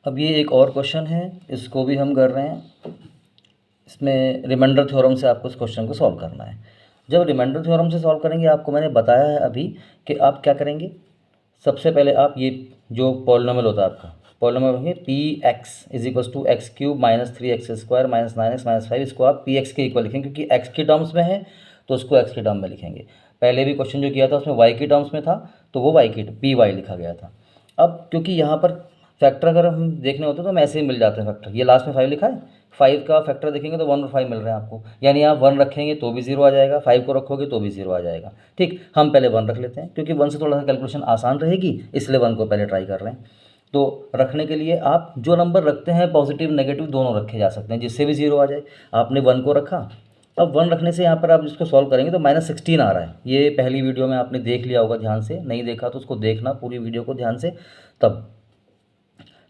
अब ये एक और क्वेश्चन है, इसको भी हम कर रहे हैं। इसमें रिमाइंडर थ्योरम से आपको इस क्वेश्चन को सॉल्व करना है। जब रिमाइंडर थ्योरम से सॉल्व करेंगे, आपको मैंने बताया है अभी कि आप क्या करेंगे। सबसे पहले आप ये जो पॉलिनोमियल होता है आपका, पॉलिनोमियल होंगे P x is equal to x cube minus 3x² minus 9x minus 5, इसको आप पी एक्स के इक्वल लिखेंगे क्योंकि एक्स की टर्म्स में है तो उसको एक्स की टर्म में लिखेंगे। पहले भी क्वेश्चन जो किया था उसमें वाई की टर्म्स में था तो वो वाई की पी वाई लिखा गया था। अब क्योंकि यहाँ पर फैक्टर अगर हम देखने होते तो हम ऐसे ही मिल जाते हैं फैक्टर। ये लास्ट में 5 लिखा है, 5 का फैक्टर देखेंगे तो 1 और 5 मिल रहे हैं आपको, यानी आप 1 रखेंगे तो भी 0 आ जाएगा, 5 को रखोगे तो भी 0 आ जाएगा। ठीक, हम पहले 1 रख लेते हैं क्योंकि 1 से थोड़ा सा कैलकुलेशन आसान रहेगी, इसलिए 1 को पहले ट्राई कर रहे हैं। तो रखने के लिए आप जो नंबर रखते हैं पॉजिटिव नेगेटिव दोनों रखे जा सकते हैं, जिससे भी 0 आ जाए। आपने 1 को रखा, अब 1 रखने से यहाँ पर आप जिसको सॉल्व करेंगे तो -16 आ रहा है। ये पहली वीडियो में आपने देख लिया होगा ध्यान से, नहीं देखा तो उसको देखना पूरी वीडियो को ध्यान से तब।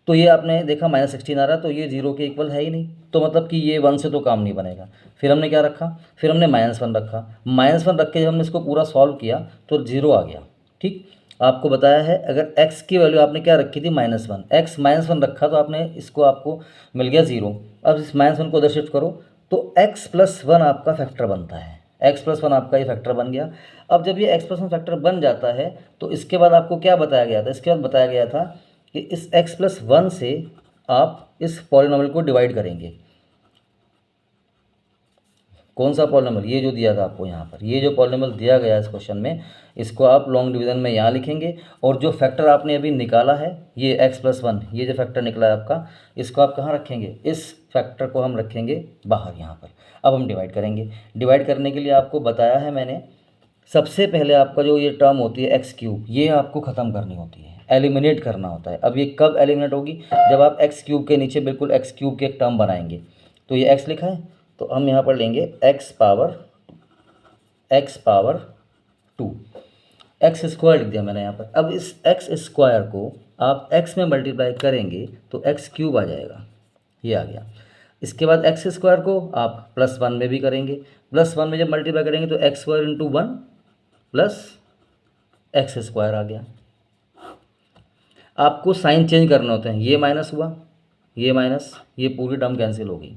तो ये आपने देखा -16 आ रहा है, तो ये 0 के इक्वल है ही नहीं, तो मतलब कि ये 1 से तो काम नहीं बनेगा। फिर हमने क्या रखा, फिर हमने -1 रखा। -1 रख के जब हमने इसको पूरा सॉल्व किया तो 0 आ गया। ठीक, आपको बताया है अगर x की वैल्यू आपने क्या रखी थी -1, x -1 रखा तो आपने इसको आपको मिल गया 0। अब इस -1 को उधर शिफ्ट करो तो x+1 आपका फैक्टर बनता है, x+1 आपका ये फैक्टर बन गया। अब जब ये x+1 फैक्टर बन जाता है तो इसके बाद आपको क्या बताया गया था, इसके बाद बताया गया था कि इस x+1 से आप इस पॉलिनोमियल को डिवाइड करेंगे। कौन सा पॉलिनोमियल, ये जो दिया था आपको यहाँ पर, ये जो पॉलिनोमियल दिया गया है इस क्वेश्चन में, इसको आप लॉन्ग डिवीजन में यहाँ लिखेंगे। और जो फैक्टर आपने अभी निकाला है ये x+1, ये जो फैक्टर निकला है आपका, इसको आप कहाँ रखेंगे, इस फैक्टर को हम रखेंगे बाहर यहाँ पर। अब हम डिवाइड करेंगे। डिवाइड करने के लिए आपको बताया है मैंने, सबसे पहले आपका जो ये टर्म होती है x3, ये आपको ख़त्म करनी होती है, एलिमिनेट करना होता है। अब ये कब एलिमिनेट होगी, जब आप x3 के नीचे बिल्कुल x3 के एक टर्म बनाएंगे। तो ये x लिखा है तो हम यहाँ पर लेंगे x पावर 2, x² लिख दिया मैंने यहाँ पर। अब इस x² को आप x में मल्टीप्लाई करेंगे तो x³ आ जाएगा, ये आ गया। इसके बाद x² को आप +1 में भी करेंगे, +1 में जब मल्टीप्लाई करेंगे तो x² × 1 प्लस x² आ गया। आपको साइन चेंज करने होते हैं, ये माइनस हुआ, ये माइनस, ये पूरी टर्म कैंसिल हो गई।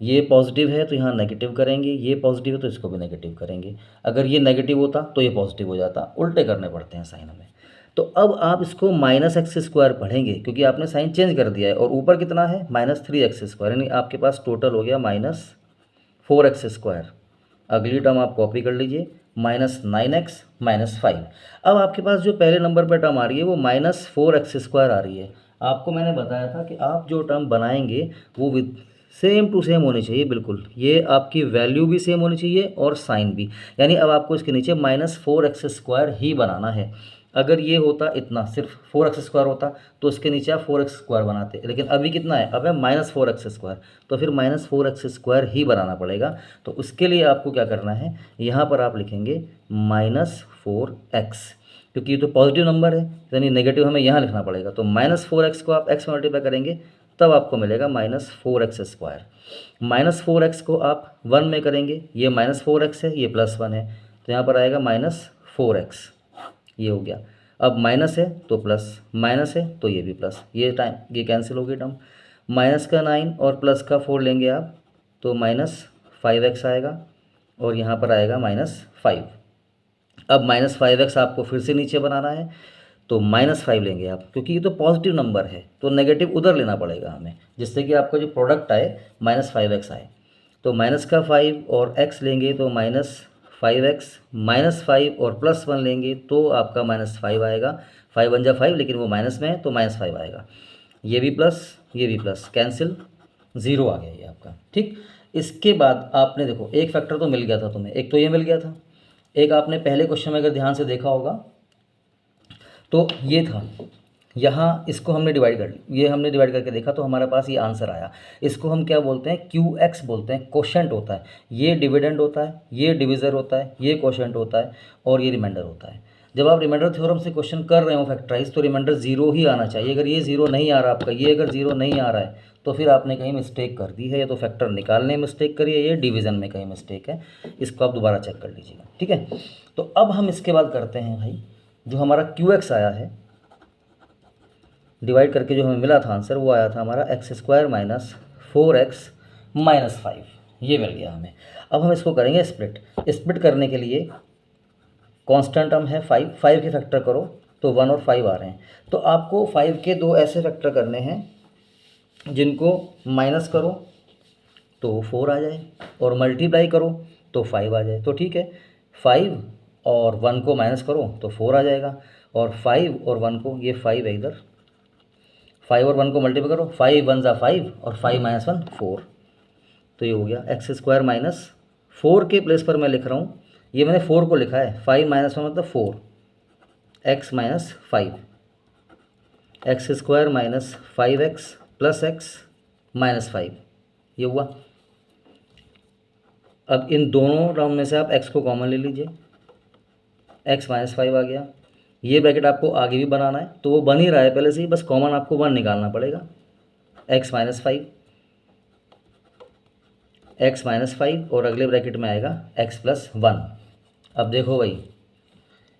ये पॉजिटिव है तो यहाँ नेगेटिव करेंगे, ये पॉजिटिव है तो इसको भी नेगेटिव करेंगे। अगर ये नेगेटिव होता तो ये पॉजिटिव हो जाता, उल्टे करने पड़ते हैं साइन हमें। तो अब आप इसको -x² पढ़ेंगे क्योंकि आपने साइन चेंज कर दिया है, और ऊपर कितना है -3x², यानी आपके पास टोटल हो गया -4x²। अगली टर्म आप कॉपी कर लीजिए, -9x -5। अब आपके पास जो पहले नंबर पर टर्म आ रही है वो -4x² आ रही है। आपको मैंने बताया था कि आप जो टर्म बनाएंगे वो विद सेम टू सेम होनी चाहिए, बिल्कुल ये आपकी वैल्यू भी सेम होनी चाहिए और साइन भी। यानी अब आपको इसके नीचे -4x² ही बनाना है। अगर ये होता इतना सिर्फ 4x² होता तो इसके नीचे आप 4x² बनाते, लेकिन अभी कितना है, अब है -4x², तो फिर -4x² ही बनाना पड़ेगा। तो उसके लिए आपको क्या करना है, यहाँ पर आप लिखेंगे -4x, क्योंकि ये तो पॉजिटिव नंबर है यानी नेगेटिव हमें यहाँ लिखना पड़ेगा। तो -4x को आप x में मल्टीप्लाई करेंगे तब आपको मिलेगा -4x²। -4x को आप 1 में करेंगे, ये -4x है, ये +1 है, तो यहाँ पर आएगा -4x, ये हो गया। अब माइनस है तो प्लस, माइनस है तो ये भी प्लस, ये टाइम ये कैंसिल हो गई टर्म। माइनस का 9 और प्लस का 4 लेंगे आप तो -5x आएगा, और यहाँ पर आएगा -5। अब -5x आपको फिर से नीचे बनाना है तो -5 लेंगे आप, क्योंकि ये तो पॉजिटिव नंबर है तो नेगेटिव उधर लेना पड़ेगा हमें, जिससे कि आपका जो प्रोडक्ट आए -5x आए। तो माइनस का 5 और x लेंगे तो -5x, -5 और +1 लेंगे तो आपका -5 आएगा। 5 बन जा 5, लेकिन वो माइनस में है तो -5 आएगा। ये भी प्लस, ये भी प्लस, कैंसिल, 0 आ गया ये आपका। ठीक, इसके बाद आपने देखो एक फैक्टर तो मिल गया था तुम्हें, एक तो ये मिल गया था, एक आपने पहले क्वेश्चन में अगर ध्यान से देखा होगा तो ये था, यहाँ इसको हमने डिवाइड कर ये हमने डिवाइड करके देखा तो हमारे पास ये आंसर आया। इसको हम क्या बोलते हैं, QX बोलते हैं, क्वोशंट होता है। ये डिविडेंड होता है, ये डिविज़र होता है, ये क्वोशंट होता है, और ये रिमाइंडर होता है। जब आप रिमाइंडर थ्योरम से क्वेश्चन कर रहे हो फैक्टराइज तो रिमाइंडर 0 ही आना चाहिए। अगर ये 0 नहीं आ रहा आपका, ये अगर 0 नहीं आ रहा है तो फिर आपने कहीं मिस्टेक कर दी है, या तो फैक्टर निकालने में मिस्टेक करी है, या डिवीज़न में कहीं मिस्टेक है। इसको आप दोबारा चेक कर लीजिएगा, ठीक है। तो अब हम इसके बाद करते हैं भाई, जो हमारा QX आया है, डिवाइड करके जो हमें मिला था आंसर वो आया था हमारा x² माइनस 4x माइनस 5, ये मिल गया हमें। अब हम इसको करेंगे स्प्लिट। स्प्लिट करने के लिए कांस्टेंट टर्म है 5, 5 के फैक्टर करो तो 1 और 5 आ रहे हैं। तो आपको 5 के दो ऐसे फैक्टर करने हैं जिनको माइनस करो तो 4 आ जाए और मल्टीप्लाई करो तो 5 आ जाए। तो ठीक है, 5 और 1 को माइनस करो तो 4 आ जाएगा, और 5 और 1 को, ये 5 है इधर, 5 और 1 को मल्टीप्लाई करो, 5 1 ज़ा 5 और 5 माइनस 1 4, तो ये हो गया x² माइनस 4 के प्लेस पर मैं लिख रहा हूँ, ये मैंने 4 को लिखा है, 5 माइनस 1 मतलब 4, x minus 5, x² minus 5x plus x minus 5, ये हुआ। अब इन दोनों टर्म में से आप x को कॉमन ले लीजिए, x माइनस 5 आ गया। ये ब्रैकेट आपको आगे भी बनाना है तो वो बन ही रहा है पहले से ही, बस कॉमन आपको 1 निकालना पड़ेगा। x माइनस 5, x माइनस 5 और अगले ब्रैकेट में आएगा x प्लस 1। अब देखो भाई,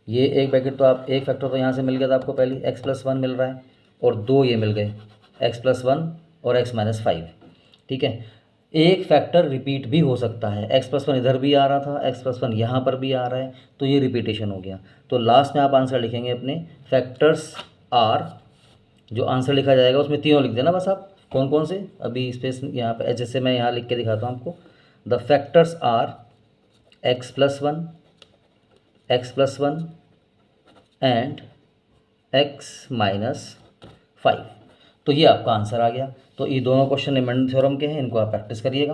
ये एक ब्रैकेट तो आप, एक फैक्टर तो यहाँ से मिल गया था आपको पहले, x प्लस 1 मिल रहा है, और दो ये मिल गए x प्लस 1 और x माइनस 5। ठीक है, एक फैक्टर रिपीट भी हो सकता है, x प्लस 1 इधर भी आ रहा था, x प्लस 1 यहाँ पर भी आ रहा है, तो ये रिपीटेशन हो गया। तो लास्ट में आप आंसर लिखेंगे अपने फैक्टर्स आर, जो आंसर लिखा जाएगा उसमें तीनों लिख देना बस आप, कौन कौन से, अभी स्पेस यहाँ पे जैसे मैं यहाँ लिख के दिखाता हूँ आपको। The factors are x plus 1, x plus 1 and x minus 5। तो ये आपका आंसर आ गया। तो ये दोनों क्वेश्चन रिमाइंडर थ्योरम के हैं, इनको आप प्रैक्टिस करिएगा।